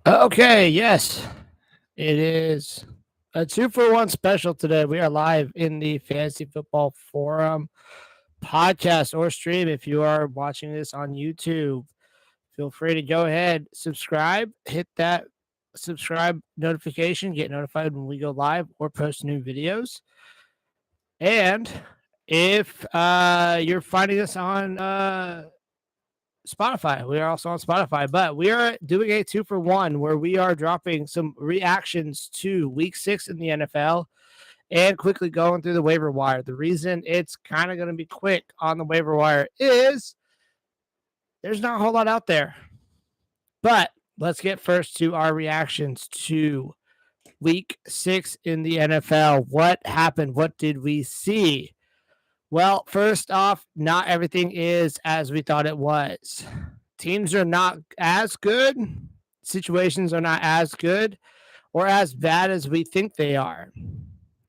Okay, yes, it is a 2-for-1 special today. We are live in the Fantasy Football Forum podcast or stream. If you are watching this on YouTube, feel free to go ahead, subscribe, hit that subscribe notification, get notified when we go live or post new videos. And if you're finding us on Spotify. We are also on Spotify, but we are doing a 2-for-1 where we are dropping some reactions to week 6 in the NFL and quickly going through the waiver wire. The reason it's kind of going to be quick on the waiver wire is there's not a whole lot out there. But let's get first to our reactions to week 6 in the NFL. What happened? What did we see? Well, first off, not everything is as we thought it was. Teams are not as good. Situations are not as good or as bad as we think they are.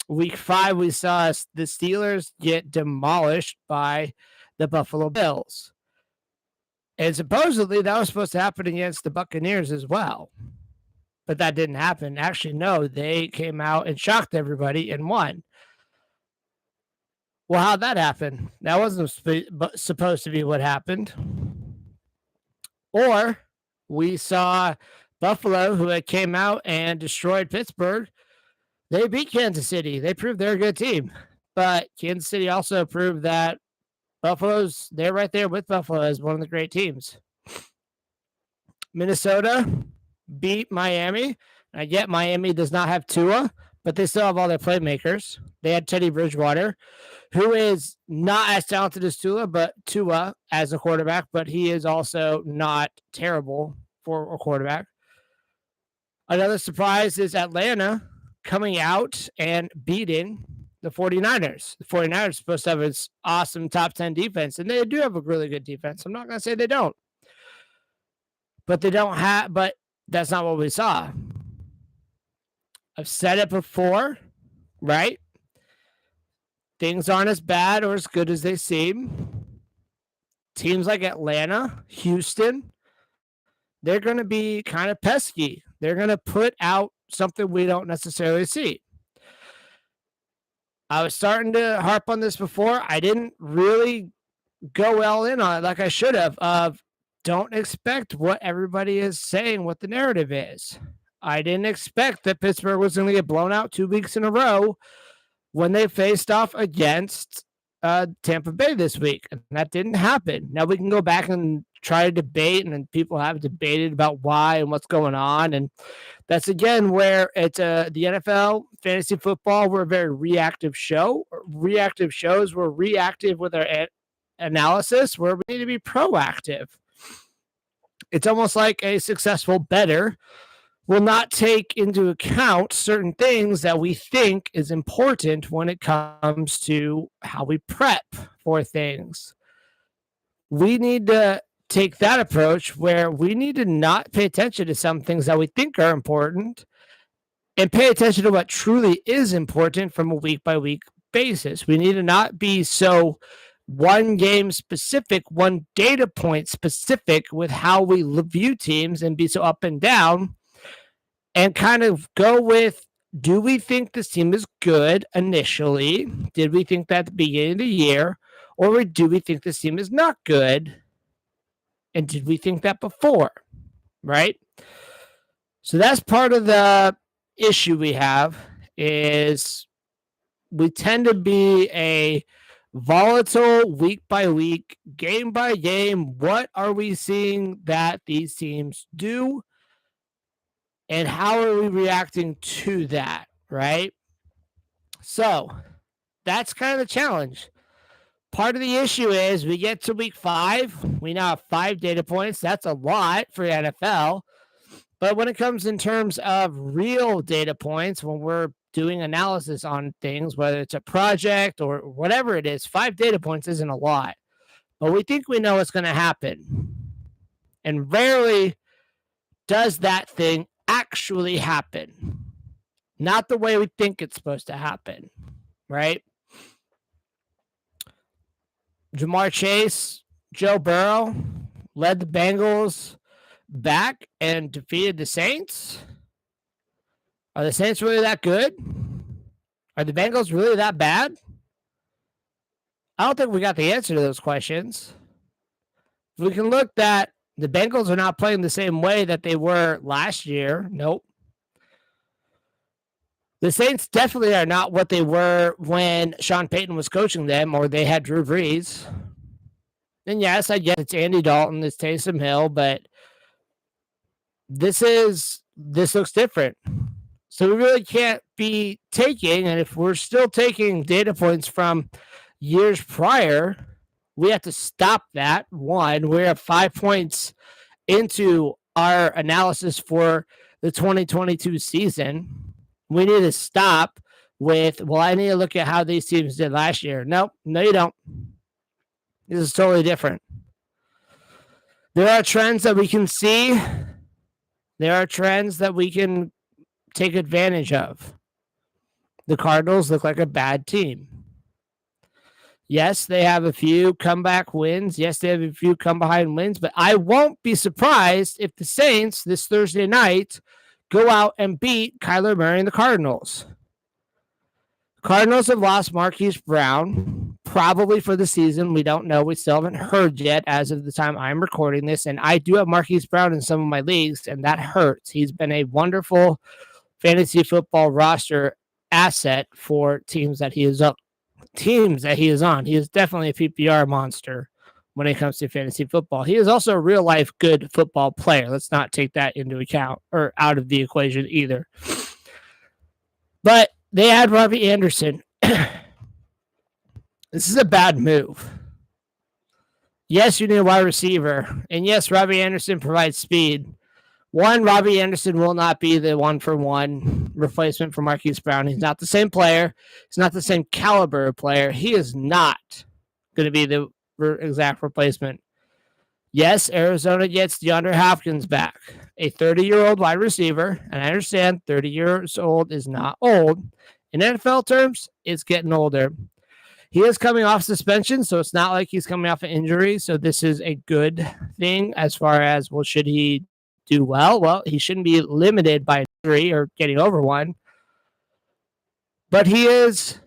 Week 5, we saw the Steelers get demolished by the Buffalo Bills. And supposedly that was supposed to happen against the Buccaneers as well. But that didn't happen. Actually, no, they came out and shocked everybody and won. Well, how'd that happen? That wasn't supposed to be what happened. Or we saw Buffalo, who had came out and destroyed Pittsburgh. They beat Kansas City. They proved they're a good team. But Kansas City also proved that they're right there with Buffalo as one of the great teams. Minnesota beat Miami. I get Miami does not have Tua, but they still have all their playmakers. They had Teddy Bridgewater, who is not as talented as Tua as a quarterback, but he is also not terrible for a quarterback. Another surprise is Atlanta coming out and beating the 49ers. The 49ers are supposed to have this awesome top 10 defense, and they do have a really good defense. I'm not going to say they don't. But that's not what we saw. I've said it before, right? Things aren't as bad or as good as they seem. Teams like Atlanta, Houston, they're going to be kind of pesky. They're going to put out something we don't necessarily see. I was starting to harp on this before. I didn't really go all in on it like I should have. Don't expect what everybody is saying, what the narrative is. I didn't expect that Pittsburgh was going to get blown out 2 weeks in a row when they faced off against Tampa Bay this week. And that didn't happen. Now we can go back and try to debate, and people have debated about why and what's going on. And that's, again, where it's the NFL, fantasy football, we're a very reactive show. Reactive shows, we're reactive with our analysis, where we need to be proactive. It's almost like a successful bettor will not take into account certain things that we think is important when it comes to how we prep for things. We need to take that approach where we need to not pay attention to some things that we think are important and pay attention to what truly is important from a week-by-week basis. We need to not be so one game specific, one data point specific with how we view teams and be so up and down, and kind of go with, do we think this team is good initially? Did we think that at the beginning of the year? Or do we think this team is not good? And did we think that before? Right? So that's part of the issue we have, is we tend to be a volatile week by week, game by game. What are we seeing that these teams do? And how are we reacting to that, right? So that's kind of the challenge. Part of the issue is we get to week 5. We now have 5 data points. That's a lot for NFL. But when it comes in terms of real data points, when we're doing analysis on things, whether it's a project or whatever it is, 5 data points isn't a lot. But we think we know what's going to happen. And rarely does that thing actually happen. Not the way we think it's supposed to happen, right? Jamar Chase, Joe Burrow led the Bengals back and defeated the Saints? Are the Saints really that good? Are the Bengals really that bad? I don't think we got the answer to those questions. We can look that the Bengals are not playing the same way that they were last year. Nope. The Saints definitely are not what they were when Sean Payton was coaching them or they had Drew Brees. And yes, I get it's Andy Dalton, it's Taysom Hill, but this looks different. So we really can't be taking, and if we're still taking data points from years prior, we have to stop that. One, we're at 5 points into our analysis for the 2022 season. We need to stop with, well, I need to look at how these teams did last year. Nope, no, you don't. This is totally different. There are trends that we can see. There are trends that we can take advantage of. The Cardinals look like a bad team. Yes, they have a few comeback wins. Yes, they have a few come behind wins, but I won't be surprised if the Saints this Thursday night go out and beat Kyler Murray and the Cardinals. Cardinals have lost Marquise Brown, probably for the season. We don't know. We still haven't heard yet as of the time I'm recording this, and I do have Marquise Brown in some of my leagues, and that hurts. He's been a wonderful fantasy football roster asset for teams that he is on. He is definitely a PPR monster when it comes to fantasy football. He is also a real life good football player. Let's not take that into account or out of the equation either. But they had Robbie Anderson. This is a bad move. Yes, you need a wide receiver. And yes, Robbie Anderson provides speed. One, Robbie Anderson will not be the one-for-one replacement for Marquise Brown. He's not the same player. He's not the same caliber of player. He is not going to be the exact replacement. Yes, Arizona gets DeAndre Hopkins back, a 30-year-old wide receiver. And I understand 30 years old is not old. In NFL terms, it's getting older. He is coming off suspension, so it's not like he's coming off an injury. So this is a good thing as far as, well, should he do well? Well, he shouldn't be limited by injury or getting over one. But he is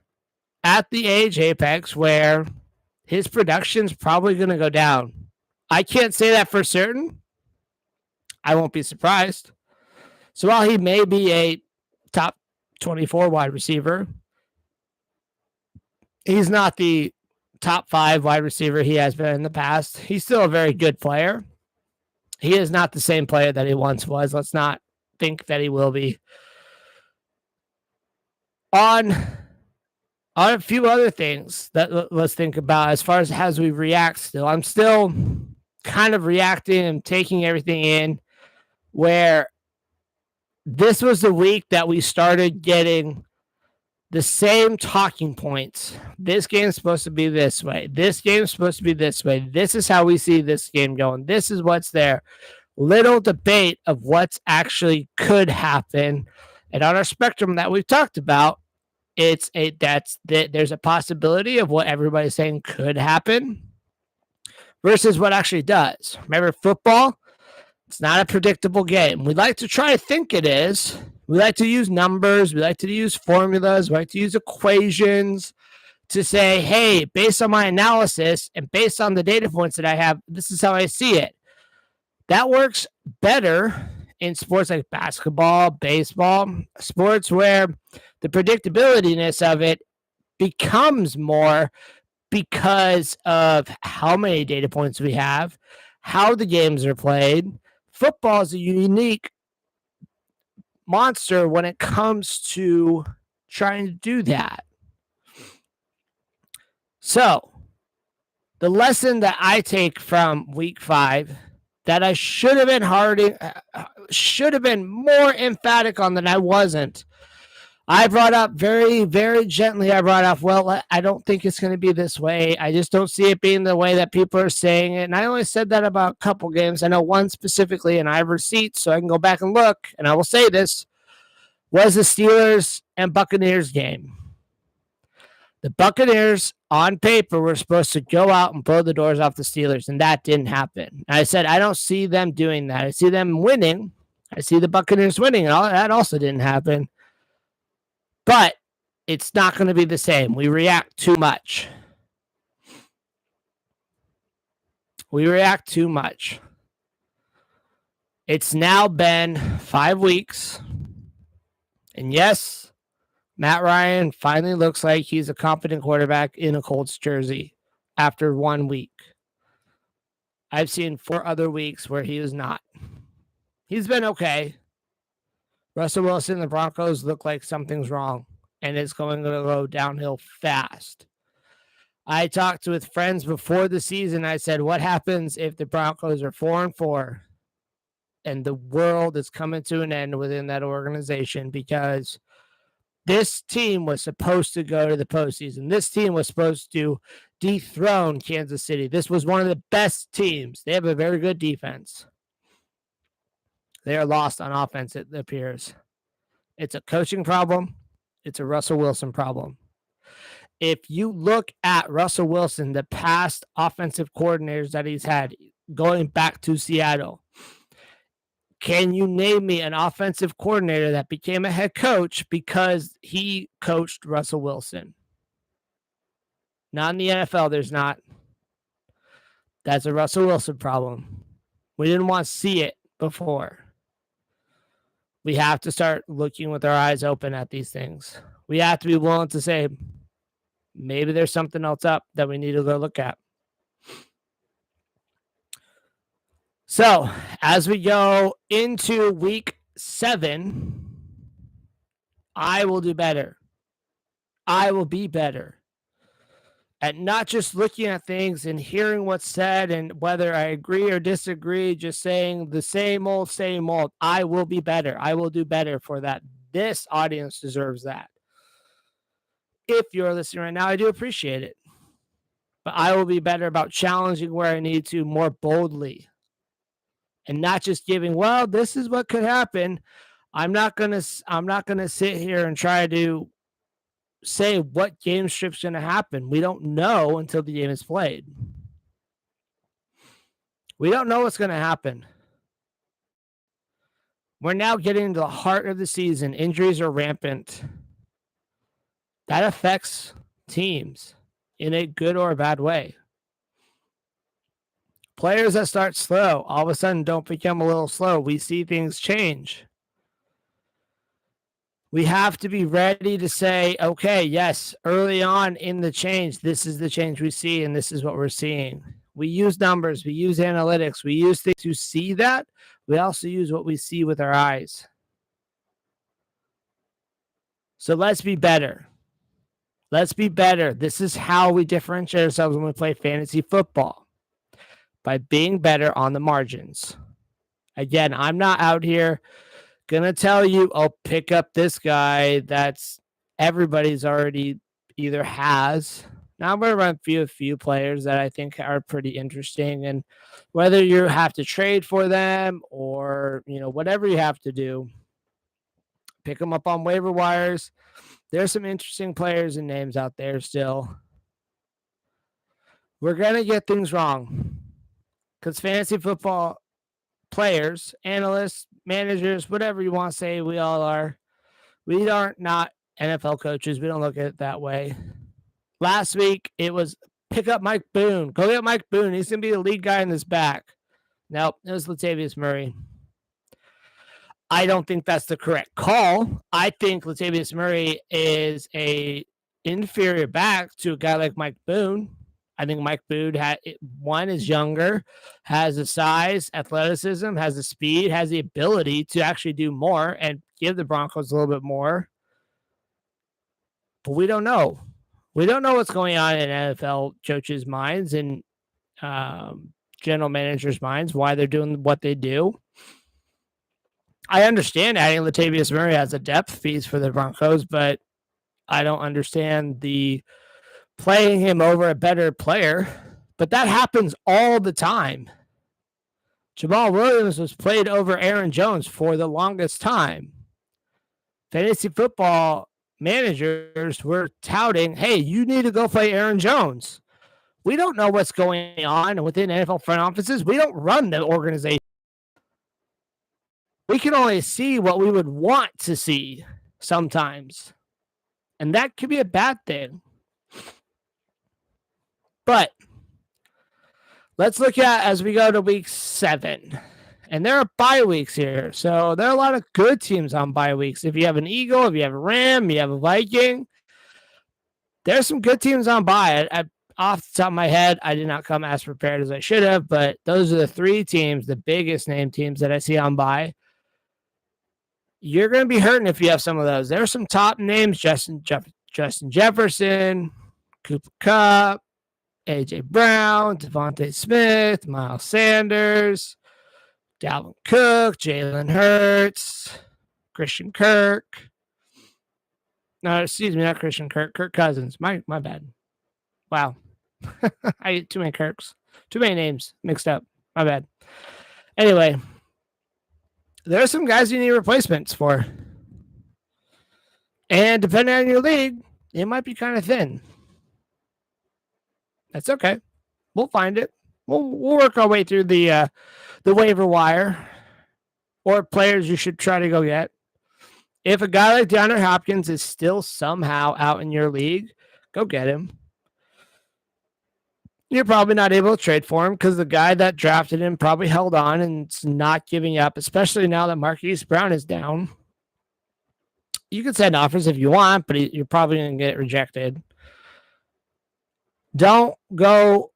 at the age apex where his production's probably going to go down. I can't say that for certain. I won't be surprised. So while he may be a top 24 wide receiver, he's not the top 5 wide receiver he has been in the past. He's still a very good player. He is not the same player that he once was. Let's not think that he will be. On a few other things that let's think about as far as we react still. I'm still kind of reacting and taking everything in, where this was the week that we started getting the same talking points. This game's supposed to be this way. This game's supposed to be this way. This is how we see this game going. This is what's there. Little debate of what's actually could happen. And on our spectrum that we've talked about, there's a possibility of what everybody's saying could happen versus what actually does. Remember, football, it's not a predictable game. We like to try to think it is. We like to use numbers. We like to use formulas. We like to use equations to say, hey, based on my analysis and based on the data points that I have, this is how I see it. That works better in sports like basketball, baseball, sports where the predictability of it becomes more because of how many data points we have, how the games are played. Football is a unique monster when it comes to trying to do that. So, the lesson that I take from week 5 that I should have been more emphatic on than I wasn't. I brought up very, very gently. I brought up, well, I don't think it's going to be this way. I just don't see it being the way that people are saying it. And I only said that about a couple games. I know one specifically, and I have receipts, so I can go back and look. And I will say this was the Steelers and Buccaneers game. The Buccaneers, on paper, were supposed to go out and blow the doors off the Steelers, and that didn't happen. And I said, I don't see them doing that. I see them winning. I see the Buccaneers winning, and that also didn't happen. But it's not going to be the same. We react too much. It's now been 5 weeks. And yes, Matt Ryan finally looks like he's a competent quarterback in a Colts jersey after 1 week. I've seen 4 other weeks where he was not. He's been okay. Russell Wilson and the Broncos look like something's wrong, and it's going to go downhill fast. I talked with friends before the season. I said, what happens if the Broncos are 4-4 and the world is coming to an end within that organization? Because this team was supposed to go to the postseason. This team was supposed to dethrone Kansas City. This was one of the best teams. They have a very good defense. They are lost on offense, it appears. It's a coaching problem. It's a Russell Wilson problem. If you look at Russell Wilson, the past offensive coordinators that he's had going back to Seattle, can you name me an offensive coordinator that became a head coach because he coached Russell Wilson? Not in the NFL, there's not. That's a Russell Wilson problem. We didn't want to see it before. We have to start looking with our eyes open at these things. We have to be willing to say, maybe there's something else up that we need to go look at. So, as we go into week 7, I will do better. I will be better at not just looking at things and hearing what's said and whether I agree or disagree, just saying the same old, same old. I will be better. I will do better for that. This audience deserves that. If you're listening right now, I do appreciate it. But I will be better about challenging where I need to more boldly and not just giving, well, this is what could happen. I'm not going to sit here and try to say what game strip's going to happen. We don't know until the game is played. We don't know what's going to happen. We're now getting into the heart of the season. Injuries are rampant. That affects teams in a good or a bad way. Players that start slow, all of a sudden don't become a little slow. We see things change. We have to be ready to say, okay, yes, early on in the change, this is the change we see, and this is what we're seeing. We use numbers, we use analytics, we use things to see that. We also use what we see with our eyes. So let's be better. Let's be better. This is how we differentiate ourselves when we play fantasy football, by being better on the margins. Again, I'm not out here going to tell you, oh, pick up this guy that's everybody's already either has. Now I'm going to run a few players that I think are pretty interesting, and whether you have to trade for them or, whatever you have to do, pick them up on waiver wires. There's some interesting players and names out there still. We're going to get things wrong because fantasy football players, analysts, managers, whatever you want to say, we all are. We aren't not NFL coaches. We don't look at it that way. Last week, it was pick up Mike Boone. Go get Mike Boone. He's going to be the lead guy in this back. Nope, it was Latavius Murray. I don't think that's the correct call. I think Latavius Murray is a inferior back to a guy like Mike Boone. I think Mike Boone is younger, has the size, athleticism, has the speed, has the ability to actually do more and give the Broncos a little bit more. But we don't know. We don't know what's going on in NFL coaches' minds and general managers' minds, why they're doing what they do. I understand adding Latavius Murray as a depth piece for the Broncos, but I don't understand the playing him over a better player. But that happens all the time. Jamal Williams was played over Aaron Jones for the longest time. Fantasy football managers were touting, hey, you need to go play Aaron Jones. We don't know what's going on within NFL front offices. We don't run the organization. We can only see what we would want to see sometimes. And that could be a bad thing. But let's look at as we go to week 7. And there are bye weeks here. So there are a lot of good teams on bye weeks. If you have an Eagle, if you have a Ram, you have a Viking, there's some good teams on bye. Off the top of my head, I did not come as prepared as I should have, but those are the 3 teams, the biggest name teams that I see on bye. You're going to be hurting if you have some of those. There are some top names, Justin Jefferson, Cooper Kupp, A.J. Brown, Devontae Smith, Miles Sanders, Dalvin Cook, Jalen Hurts, Christian Kirk. No, excuse me, not Christian Kirk. Kirk Cousins. My bad. Wow. I too many Kirks. Too many names mixed up. My bad. Anyway, there are some guys you need replacements for. And depending on your league, it might be kind of thin. That's okay. We'll find it. We'll work our way through the waiver wire or players you should try to go get. If a guy like DeAndre Hopkins is still somehow out in your league, go get him. You're probably not able to trade for him because the guy that drafted him probably held on and it's not giving up, especially now that Marquise Brown is down. You can send offers if you want, but you're probably going to get rejected. Don't go.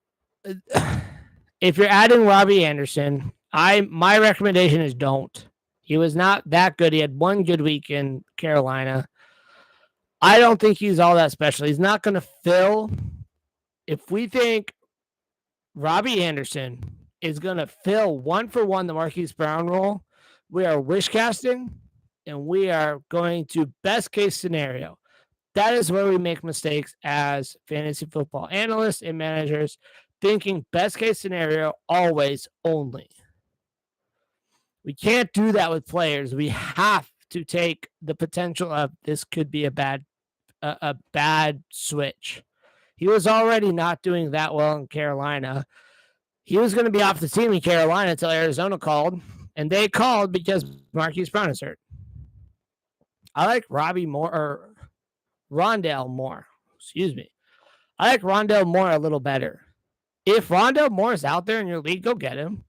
If you're adding Robbie Anderson, my recommendation is don't. He was not that good. He had one good week in Carolina. I don't think he's all that special. He's not going to fill. If we think Robbie Anderson is going to fill 1-for-1 the Marquise Brown role, we are wish casting and we are going to best case scenario. That is where we make mistakes as fantasy football analysts and managers, thinking best case scenario always only. We can't do that with players. We have to take the potential of this could be a bad switch. He was already not doing that well in Carolina. He was going to be off the team in Carolina until Arizona called, and they called because Marquise Brown is hurt. I like Rondale Moore. Excuse me. I like Rondale Moore a little better. If Rondale Moore is out there in your league, go get him.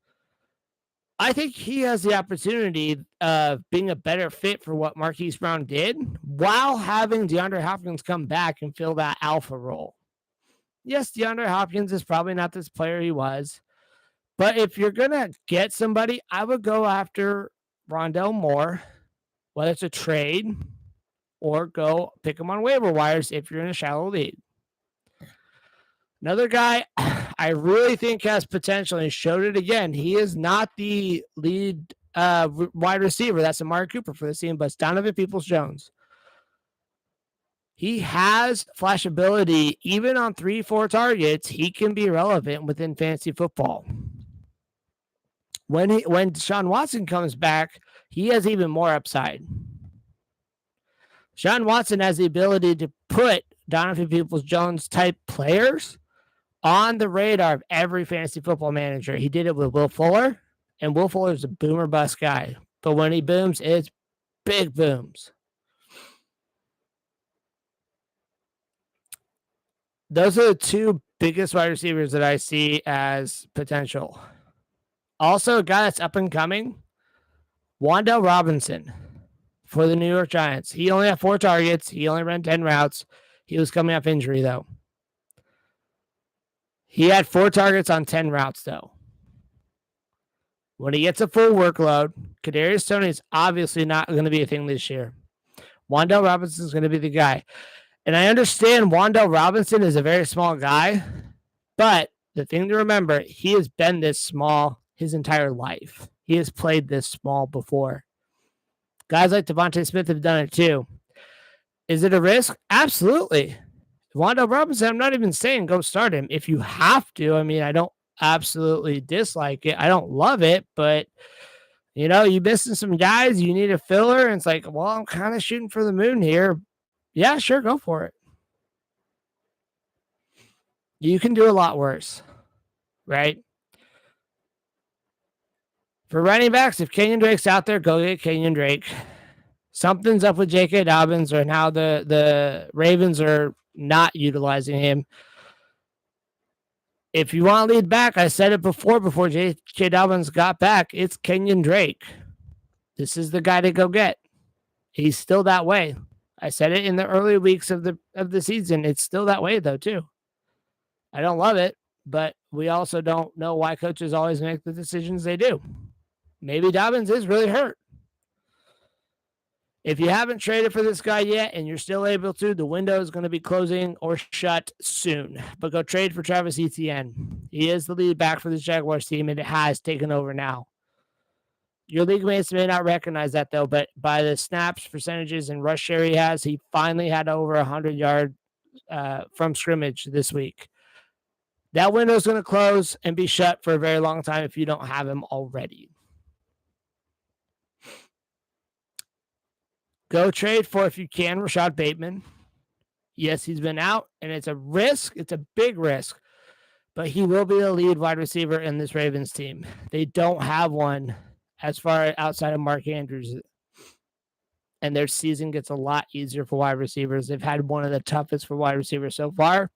I think he has the opportunity of being a better fit for what Marquise Brown did while having DeAndre Hopkins come back and fill that alpha role. Yes, DeAndre Hopkins is probably not this player he was, but if you're going to get somebody, I would go after Rondale Moore, whether it's a trade or go pick him on waiver wires if you're in a shallow league. Another guy I really think has potential and showed it again. He is not the lead wide receiver. That's Amari Cooper for this team, but it's Donovan Peoples-Jones. He has flash ability. Even on 3-4 targets, he can be relevant within fantasy football. When Deshaun Watson comes back, he has even more upside. Deshaun Watson has the ability to put Donovan Peoples-Jones type players on the radar of every fantasy football manager. He did it with Will Fuller, and Will Fuller is a boomer bust guy. But when he booms, it's big booms. Those are the 2 biggest wide receivers that I see as potential. Also, a guy that's up and coming, Wan'Dale Robinson for the New York Giants. He only had 4 targets. He only ran 10 routes. He was coming off injury, though. He had 4 targets on 10 routes, though. When he gets a full workload, Kadarius Toney is obviously not going to be a thing this year. Wan'Dale Robinson is going to be the guy. And I understand Wan'Dale Robinson is a very small guy, but the thing to remember, he has been this small his entire life. He has played this small before. Guys like Devontae Smith have done it too. Is it a risk? Absolutely. Wan'Dale Robinson, I'm not even saying go start him. If you have to, I mean, I don't absolutely dislike it. I don't love it, but, you know, you missing some guys, you need a filler, and it's like, well, I'm kind of shooting for the moon here. Yeah, sure, go for it. You can do a lot worse, right? For running backs, if Kenyon Drake's out there, go get Kenyon Drake. Something's up with J.K. Dobbins or how the Ravens are not utilizing him. If you want to lead back, I said it before J.K. Dobbins got back, it's Kenyon Drake. This is the guy to go get. He's still that way. I said it in the early weeks of the season. It's still that way though too. I don't love it, but we also don't know why coaches always make the decisions they do. Maybe Dobbins is really hurt. If you haven't traded for this guy yet and you're still able to, the window is going to be closing or shut soon. But go trade for Travis Etienne. He is the lead back for this Jaguars team, and it has taken over now. Your league mates may not recognize that, though, but by the snaps, percentages, and rush share he has, he finally had over 100 yards from scrimmage this week. That window is going to close and be shut for a very long time if you don't have him already. Go trade for, if you can, Rashad Bateman. Yes, he's been out, and it's a risk. It's a big risk, but he will be the lead wide receiver in this Ravens team. They don't have one as far outside of Mark Andrews, and their season gets a lot easier for wide receivers. They've had one of the toughest for wide receivers so far.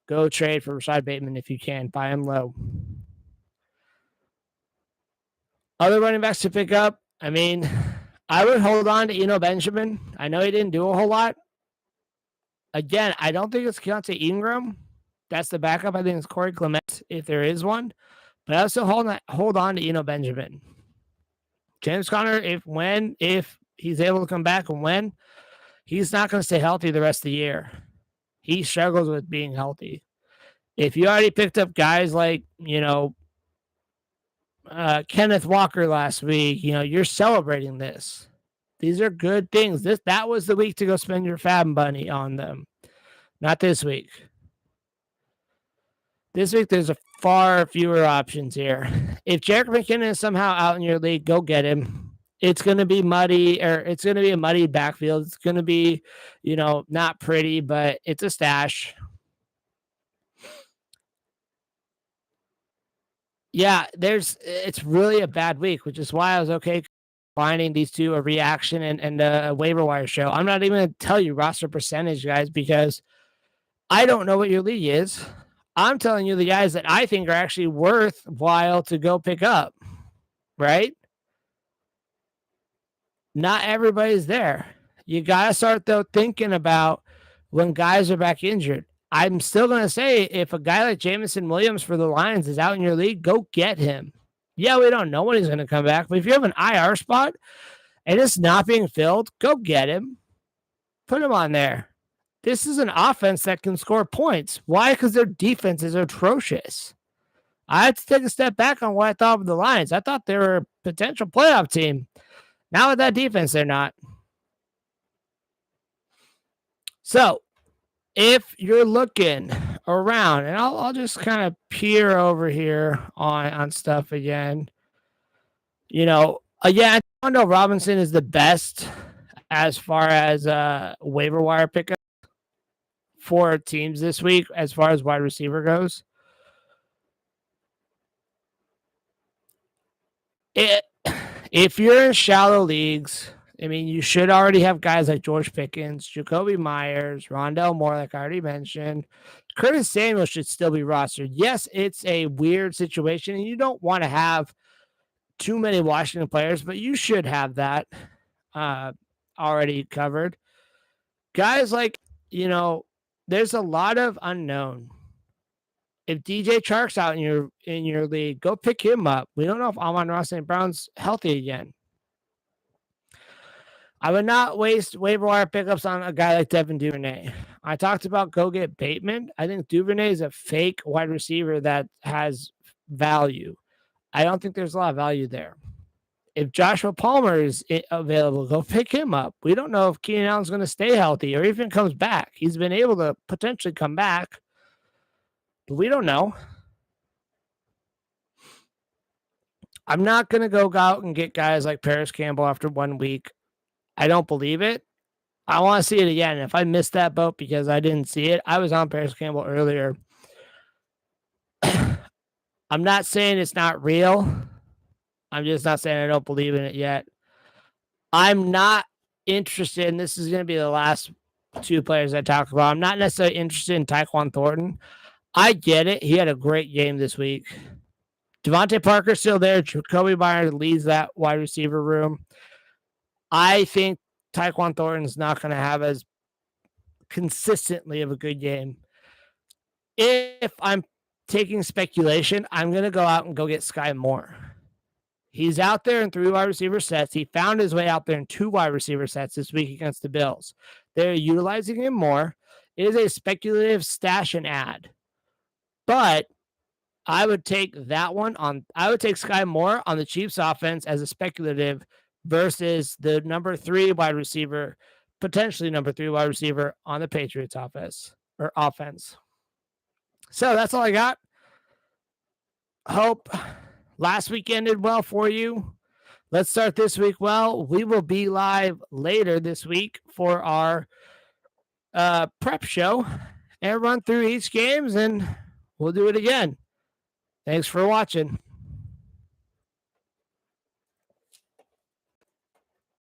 Go trade for Rashad Bateman if you can. Buy him low. Other running backs to pick up, I mean, I would hold on to Eno Benjamin. I know he didn't do a whole lot. Again, I don't think it's Keontae Ingram. That's the backup. I think it's Corey Clement, if there is one. But I also hold on to Eno Benjamin. James Conner, if he's able to come back and when, he's not going to stay healthy the rest of the year. He struggles with being healthy. If you already picked up guys like, Kenneth Walker last week, you're celebrating this. These are good things. That was the week to go spend your fab money on them. Not this week. This week, there's a far fewer options here. If Jerick McKinnon is somehow out in your league, go get him. It's going to be muddy, or it's going to be a muddy backfield. It's going to be, not pretty, but it's a stash. Yeah, it's really a bad week, which is why I was okay finding these two a reaction and a waiver wire show. I'm not even going to tell you roster percentage, guys, because I don't know what your league is. I'm telling you the guys that I think are actually worthwhile to go pick up, right? Not everybody's there. You got to start, though, thinking about when guys are back injured. I'm still going to say if a guy like Jameson Williams for the Lions is out in your league, go get him. Yeah, we don't know when he's going to come back, but if you have an IR spot and it's not being filled, go get him. Put him on there. This is an offense that can score points. Why? Because their defense is atrocious. I had to take a step back on what I thought of the Lions. I thought they were a potential playoff team. Now with that defense, they're not. So if you're looking around, and I'll just kind of peer over here on stuff again. I know Robinson is the best as far as waiver wire pickup for teams this week as far as wide receiver goes. If you're in shallow leagues, I mean, you should already have guys like George Pickens, Jacoby Myers, Rondell Moore, like I already mentioned. Curtis Samuel should still be rostered. Yes, it's a weird situation, and you don't want to have too many Washington players, but you should have that already covered. Guys like, there's a lot of unknown. If DJ Chark's out in your league, go pick him up. We don't know if Amon-Ra St. Brown's healthy again. I would not waste waiver wire pickups on a guy like Devin Duvernay. I talked about go get Bateman. I think Duvernay is a fake wide receiver that has value. I don't think there's a lot of value there. If Joshua Palmer is available, go pick him up. We don't know if Keenan Allen's going to stay healthy or even comes back. He's been able to potentially come back, but we don't know. I'm not going to go out and get guys like Paris Campbell after 1 week. I don't believe it. I want to see it again. If I missed that boat because I didn't see it, I was on Paris Campbell earlier. I'm not saying it's not real. I'm just not saying I don't believe in it yet. I'm not interested, and this is going to be the last two players I talk about. I'm not necessarily interested in Tyquan Thornton. I get it. He had a great game this week. Devontae Parker's still there. Jacoby Myers leads that wide receiver room. I think Tyquan Thornton's not going to have as consistently of a good game. If I'm taking speculation, I'm going to go out and go get Sky Moore. He's out there in 3 wide receiver sets. He found his way out there in 2 wide receiver sets this week against the Bills. They're utilizing him more. It is a speculative stash and add. But I would take that one on. I would take Sky Moore on the Chiefs offense as a speculative versus the number 3 wide receiver, potentially number 3 wide receiver on the Patriots offense. So that's all I got. Hope last week ended well for you. Let's start this week well. We will be live later this week for our prep show and run through each games, and we'll do it again. Thanks for watching.